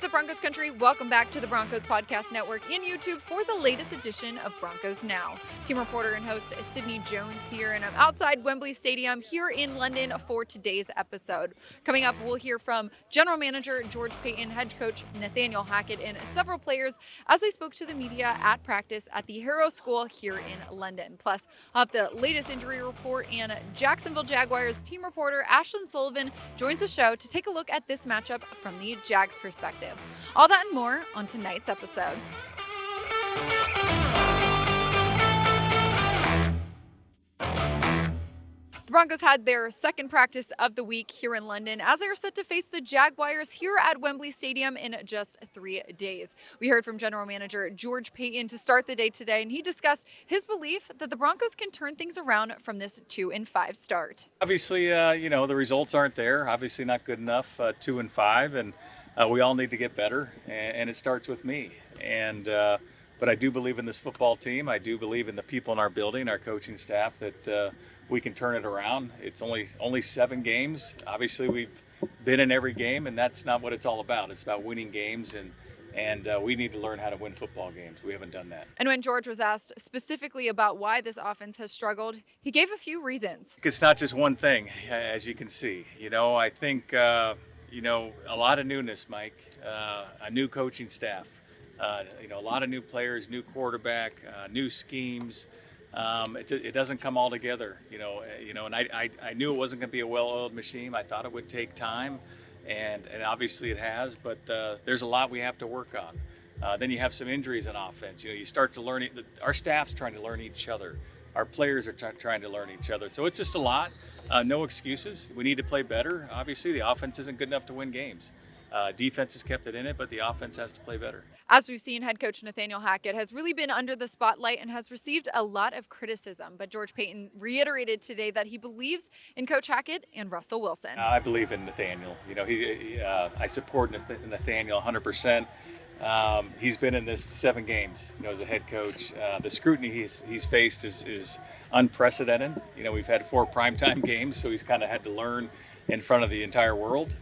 What's up, Broncos country? Welcome back to the Broncos Podcast Network and YouTube for the latest edition of Broncos Now. Team reporter and host Sydney Jones here, and I'm outside Wembley Stadium here in London for today's episode. Coming up, we'll hear from General Manager George Paton, head coach Nathaniel Hackett, and several players as they spoke to the media at practice at the Harrow School here in London. Plus, I'll have the latest injury report, and Jacksonville Jaguars team reporter Ashlyn Sullivan joins the show to take a look at this matchup from the Jags' perspective. All that and more on tonight's episode. The Broncos had their second practice of the week here in London as they are set to face the Jaguars here at Wembley Stadium in just 3 days. We heard from General Manager George Paton to start the day today, and he discussed his belief that the Broncos can turn things around from this 2-5 start. Obviously, the results aren't there. Obviously not good enough, 2-5, and we all need to get better, and it starts with me. But I do believe in this football team. I do believe in the people in our building, our coaching staff, that we can turn it around. It's only 7 games. Obviously, we've been in every game, and that's not what it's all about. It's about winning games, and we need to learn how to win football games. We haven't done that. And when George was asked specifically about why this offense has struggled, he gave a few reasons. It's not just one thing, as you can see. I think a lot of newness, Mike, a new coaching staff, a lot of new players, new quarterback, new schemes. It doesn't come all together, and I knew it wasn't going to be a well-oiled machine. I thought it would take time, and obviously it has, but there's a lot we have to work on. Then you have some injuries in offense. You start to learn, our staff's trying to learn each other. Our players are trying to learn each other. So it's just a lot. No excuses. We need to play better. Obviously, the offense isn't good enough to win games. Defense has kept it in it, but the offense has to play better. As we've seen, head coach Nathaniel Hackett has really been under the spotlight and has received a lot of criticism. But George Paton reiterated today that he believes in Coach Hackett and Russell Wilson. I believe in Nathaniel. I support Nathaniel 100%. He's been in this 7 games, as a head coach. The scrutiny he's faced is unprecedented. We've had 4 primetime games, so he's kind of had to learn in front of the entire world.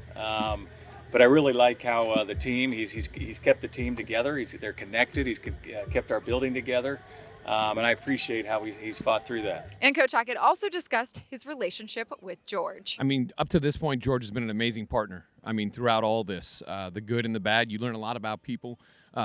But I really like how the team, he's kept the team together. They're connected. He's kept our building together. And I appreciate how he's fought through that. And Coach Hackett also discussed his relationship with George. Up to this point, George has been an amazing partner. Throughout all this, the good and the bad, you learn a lot about people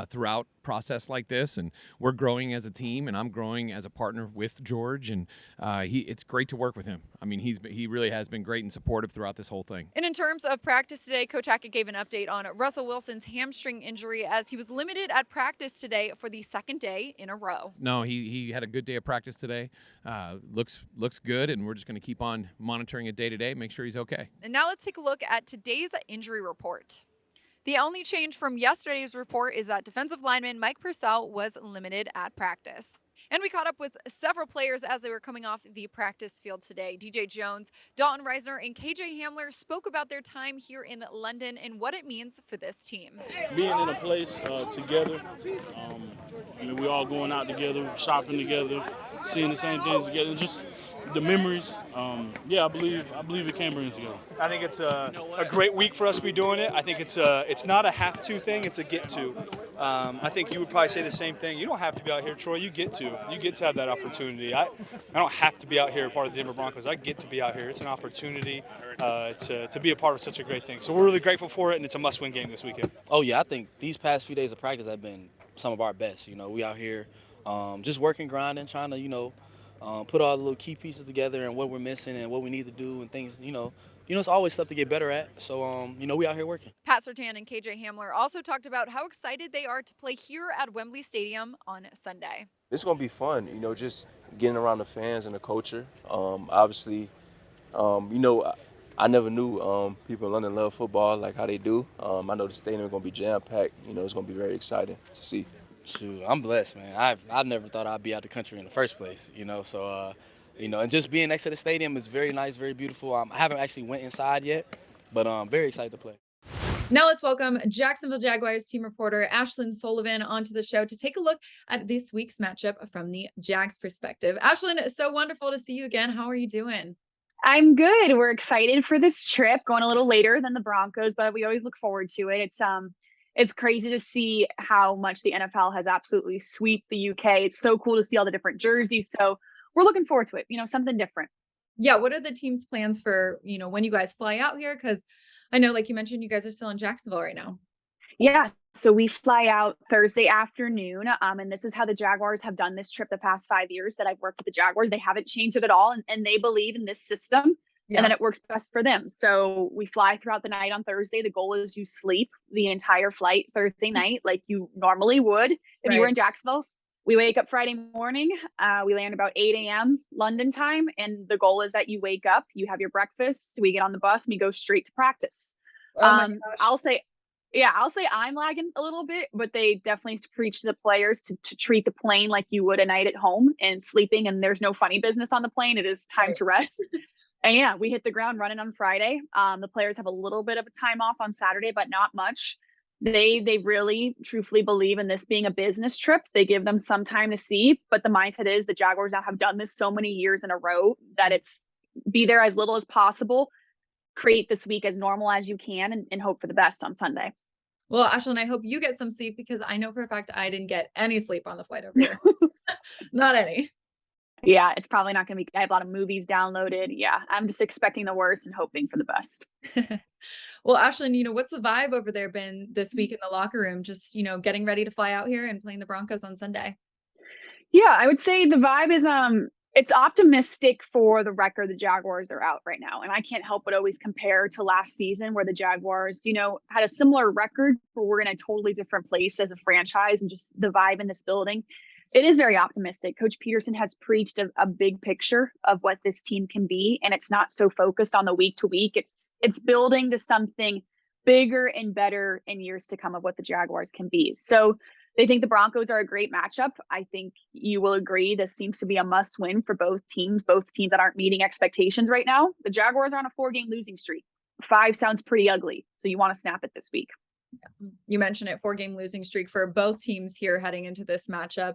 throughout process like this, and we're growing as a team, and I'm growing as a partner with George, and it's great to work with him. He really has been great and supportive throughout this whole thing. And in terms of practice today, Coach Hackett gave an update on Russell Wilson's hamstring injury as he was limited at practice today for the second day in a row. No, he had a good day of practice today. Looks good, and we're just going to keep on monitoring it day to day, make sure he's okay. And now let's take a look at today's injury report. The only change from yesterday's report is that defensive lineman Mike Purcell was limited at practice. And we caught up with several players as they were coming off the practice field today. DJ Jones, Dalton Reisner, and KJ Hamler spoke about their time here in London and what it means for this team. Being in a place together, we all going out together, shopping together, seeing the same things together, just the memories. I believe it can bring us together. I think it's a great week for us to be doing it. I think it's not a have to thing, it's a get to. I think you would probably say the same thing. You don't have to be out here, Troy. You get to have that opportunity. I don't have to be out here part of the Denver Broncos. I get to be out here. It's an opportunity to be a part of such a great thing. So we're really grateful for it, and it's a must-win game this weekend. Oh, yeah, I think these past few days of practice have been some of our best. We out here just working, grinding, trying to, put all the little key pieces together and what we're missing and what we need to do and things, it's always stuff to get better at. So, we out here working. Pat Surtain and KJ Hamler also talked about how excited they are to play here at Wembley Stadium on Sunday. It's going to be fun, just getting around the fans and the culture. Obviously, I never knew people in London love football like how they do. I know the stadium is going to be jam-packed. It's going to be very exciting to see. Shoot, I'm blessed, man. I never thought I'd be out the country in the first place, so, and just being next to the stadium is very nice, very beautiful. I haven't actually went inside yet, but I'm very excited to play. Now let's welcome Jacksonville Jaguars team reporter Ashlyn Sullivan onto the show to take a look at this week's matchup from the Jags perspective. Ashlyn, it's so wonderful to see you again. How are you doing? I'm good. We're excited for this trip, going a little later than the Broncos, but we always look forward to it. it's crazy to see how much the NFL has absolutely swept the UK. It's so cool to see all the different jerseys. So we're looking forward to it, something different. Yeah. What are the team's plans for, when you guys fly out here? Because I know, like you mentioned, you guys are still in Jacksonville right now. Yeah, so we fly out Thursday afternoon, and this is how the Jaguars have done this trip the past 5 years that I've worked with the Jaguars. They haven't changed it at all, and they believe in this system, and then it works best for them. So we fly throughout the night on Thursday. The goal is you sleep the entire flight Thursday night like you normally would if you were in Jacksonville. We wake up Friday morning. We land about 8 a.m. London time, and the goal is that you wake up, you have your breakfast, we get on the bus, and we go straight to practice. Oh my gosh. I'll say I'm lagging a little bit, but they definitely preach to the players to treat the plane like you would a night at home and sleeping. And there's no funny business on the plane. It is time to rest. And yeah, we hit the ground running on Friday. The players have a little bit of a time off on Saturday, but not much. They really truthfully believe in this being a business trip. They give them some time to see, but the mindset is the Jaguars now have done this so many years in a row that it's be there as little as possible, create this week as normal as you can, and hope for the best on Sunday. Well, Ashlyn, I hope you get some sleep because I know for a fact I didn't get any sleep on the flight over here. Not any. Yeah, it's probably not going to be. I have a lot of movies downloaded. Yeah, I'm just expecting the worst and hoping for the best. Well, Ashlyn, what's the vibe over there been this week in the locker room? Just, getting ready to fly out here and playing the Broncos on Sunday. Yeah, I would say the vibe is it's optimistic for the record the Jaguars are out right now. And I can't help but always compare to last season where the Jaguars, had a similar record, but we're in a totally different place as a franchise, and just the vibe in this building. It is very optimistic. Coach Peterson has preached a big picture of what this team can be, and it's not so focused on the week to week. It's building to something bigger and better in years to come of what the Jaguars can be. So they think the Broncos are a great matchup. I think you will agree this seems to be a must win for both teams that aren't meeting expectations right now. The Jaguars are on a 4-game losing streak. 5 sounds pretty ugly, so you want to snap it this week. You mentioned it, 4-game losing streak for both teams here heading into this matchup.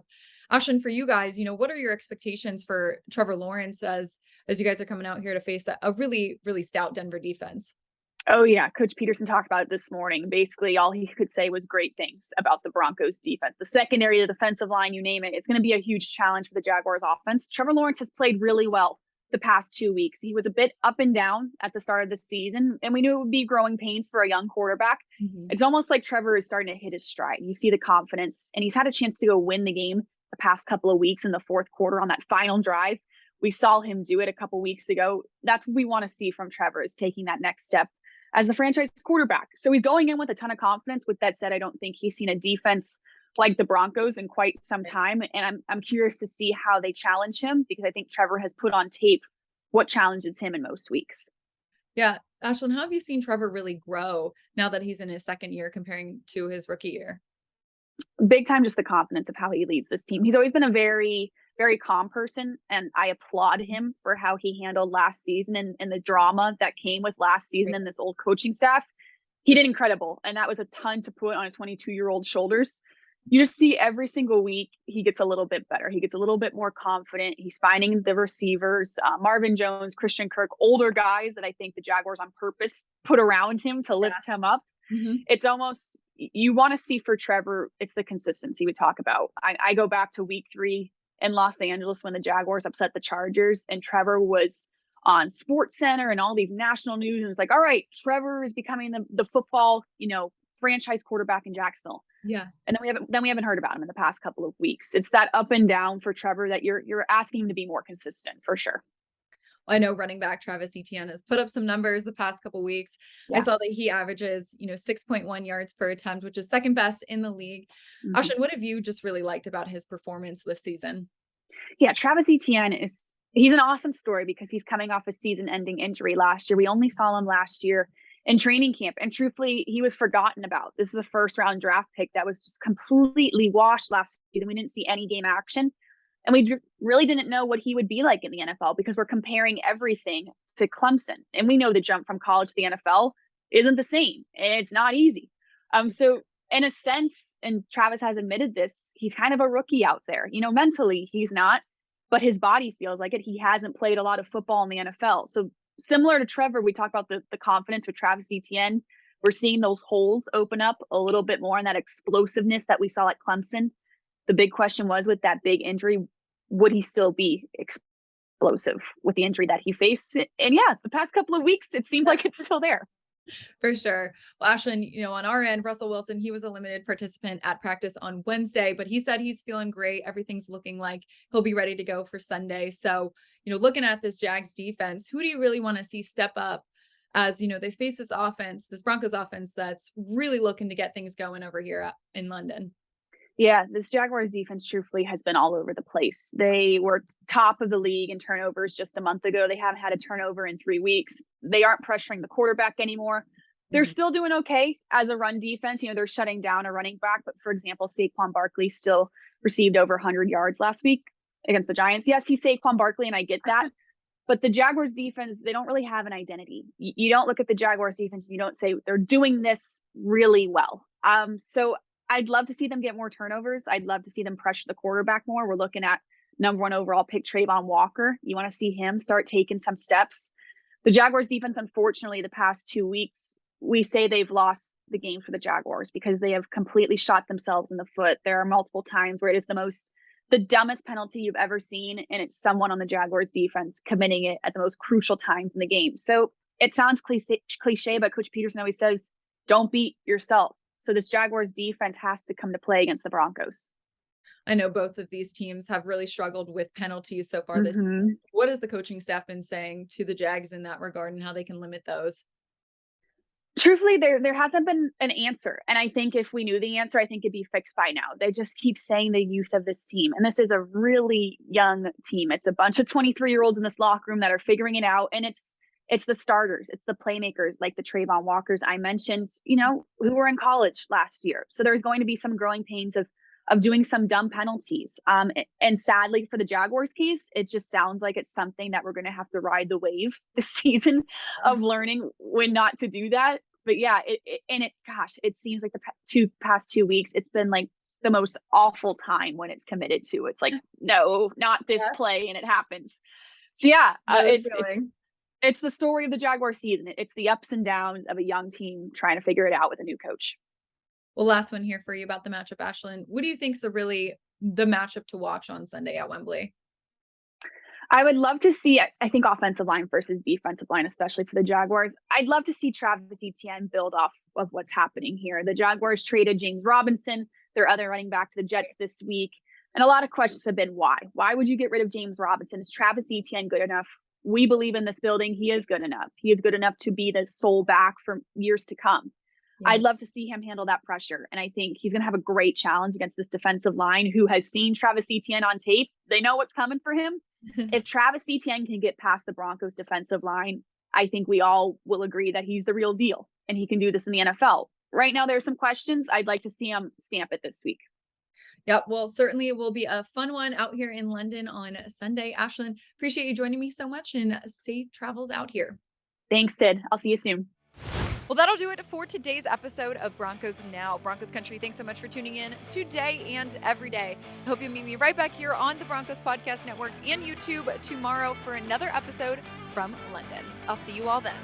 Ashlyn, for you guys, what are your expectations for Trevor Lawrence as you guys are coming out here to face a really, really stout Denver defense? Oh, yeah. Coach Peterson talked about it this morning. Basically, all he could say was great things about the Broncos defense. The secondary, the defensive line, you name it. It's going to be a huge challenge for the Jaguars offense. Trevor Lawrence has played really well the past 2 weeks. He was a bit up and down at the start of the season, and we knew it would be growing pains for a young quarterback. Mm-hmm. It's almost like Trevor is starting to hit his stride. You see the confidence, and he's had a chance to go win the game the past couple of weeks in the fourth quarter on that final drive. We saw him do it a couple weeks ago. That's what we want to see from Trevor, is taking that next step as the franchise quarterback. So he's going in with a ton of confidence. With that said, I don't think he's seen a defense like the Broncos in quite some time. And I'm curious to see how they challenge him, because I think Trevor has put on tape what challenges him in most weeks. Yeah. Ashlyn, how have you seen Trevor really grow now that he's in his second year comparing to his rookie year? Big time, just the confidence of how he leads this team. He's always been a very, very calm person, and I applaud him for how he handled last season and the drama that came with last season and this old coaching staff. He did incredible, and that was a ton to put on a 22-year-old shoulders. You just see every single week he gets a little bit better. He gets a little bit more confident. He's finding the receivers, Marvin Jones, Christian Kirk, older guys that I think the Jaguars on purpose put around him to lift him up. Mm-hmm. It's almost, you want to see for Trevor, it's the consistency we talk about. I go back to week 3 in Los Angeles when the Jaguars upset the Chargers, and Trevor was on Sports Center and all these national news, and it's like, all right, Trevor is becoming the football, franchise quarterback in Jacksonville. Yeah. And then we haven't heard about him in the past couple of weeks. It's that up and down for Trevor that you're asking him to be more consistent, for sure. I know running back Travis Etienne has put up some numbers the past couple of weeks. Yeah. I saw that he averages, 6.1 yards per attempt, which is second best in the league. Mm-hmm. Ashlyn, what have you just really liked about his performance this season? Yeah, Travis Etienne he's an awesome story because he's coming off a season-ending injury last year. We only saw him last year in training camp, and truthfully, he was forgotten about. This is a first-round draft pick that was just completely washed last season. We didn't see any game action. And we really didn't know what he would be like in the NFL because we're comparing everything to Clemson. And we know the jump from college to the NFL isn't the same. And it's not easy. So in a sense, and Travis has admitted this, he's kind of a rookie out there. Mentally he's not, but his body feels like it. He hasn't played a lot of football in the NFL. So similar to Trevor, we talk about the confidence with Travis Etienne. we're seeing those holes open up a little bit more, and that explosiveness that we saw at Clemson. The big question was, with that big injury, would he still be explosive with the injury that he faced? And yeah, the past couple of weeks, it seems like it's still there. For sure. Well, Ashlyn, on our end, Russell Wilson, he was a limited participant at practice on Wednesday, but he said he's feeling great. Everything's looking like he'll be ready to go for Sunday. So, looking at this Jags defense, who do you really want to see step up as, they face this offense, this Broncos offense that's really looking to get things going over here in London? Yeah, this Jaguars defense truthfully has been all over the place. They were top of the league in turnovers just a month ago. They haven't had a turnover in 3 weeks. They aren't pressuring the quarterback anymore. They're still doing okay as a run defense. They're shutting down a running back. But for example, Saquon Barkley still received over 100 yards last week against the Giants. Yes, he's Saquon Barkley, and I get that. But the Jaguars defense, they don't really have an identity. You don't look at the Jaguars defense and you don't say they're doing this really well. So I'd love to see them get more turnovers. I'd love to see them pressure the quarterback more. We're looking at number 1 overall pick Trayvon Walker. You want to see him start taking some steps. The Jaguars defense, unfortunately, the past 2 weeks, we say they've lost the game for the Jaguars because they have completely shot themselves in the foot. There are multiple times where it is the dumbest penalty you've ever seen, and it's someone on the Jaguars defense committing it at the most crucial times in the game. So it sounds cliche, but Coach Peterson always says, don't beat yourself. So this Jaguars defense has to come to play against the Broncos. I know both of these teams have really struggled with penalties so far this season. What has the coaching staff been saying to the Jags in that regard and how they can limit those? Truthfully, there hasn't been an answer. And I think if we knew the answer, I think it'd be fixed by now. They just keep saying the youth of this team. And this is a really young team. It's a bunch of 23-year-olds in this locker room that are figuring it out. And it's the starters. It's the playmakers like the Trayvon Walkers I mentioned, who were in college last year. So there's going to be some growing pains of doing some dumb penalties. And sadly for the Jaguars case, it just sounds like it's something that we're going to have to ride the wave this season of learning when not to do that. But yeah, it seems like the past 2 weeks, it's been like the most awful time when it's committed to. It's like, no, not this play, and it happens. So yeah, it's the story of the Jaguar season. It's the ups and downs of a young team trying to figure it out with a new coach. Well, last one here for you about the matchup, Ashlyn. What do you think is the matchup to watch on Sunday at Wembley? I would love to see, I think, offensive line versus defensive line, especially for the Jaguars. I'd love to see Travis Etienne build off of what's happening here. The Jaguars traded James Robinson, their other running back, to the Jets this week. And a lot of questions have been why? Why would you get rid of James Robinson? Is Travis Etienne good enough? We believe in this building. He is good enough. He is good enough to be the sole back for years to come. Yeah. I'd love to see him handle that pressure. And I think he's going to have a great challenge against this defensive line who has seen Travis Etienne on tape. They know what's coming for him. If Travis Etienne can get past the Broncos defensive line, I think we all will agree that he's the real deal and he can do this in the NFL. Right now, there are some questions. I'd like to see him stamp it this week. Yep. Well, certainly it will be a fun one out here in London on Sunday. Ashlyn, appreciate you joining me so much and safe travels out here. Thanks, Sid. I'll see you soon. Well, that'll do it for today's episode of Broncos Now. Broncos Country, thanks so much for tuning in today and every day. I hope you'll meet me right back here on the Broncos Podcast Network and YouTube tomorrow for another episode from London. I'll see you all then.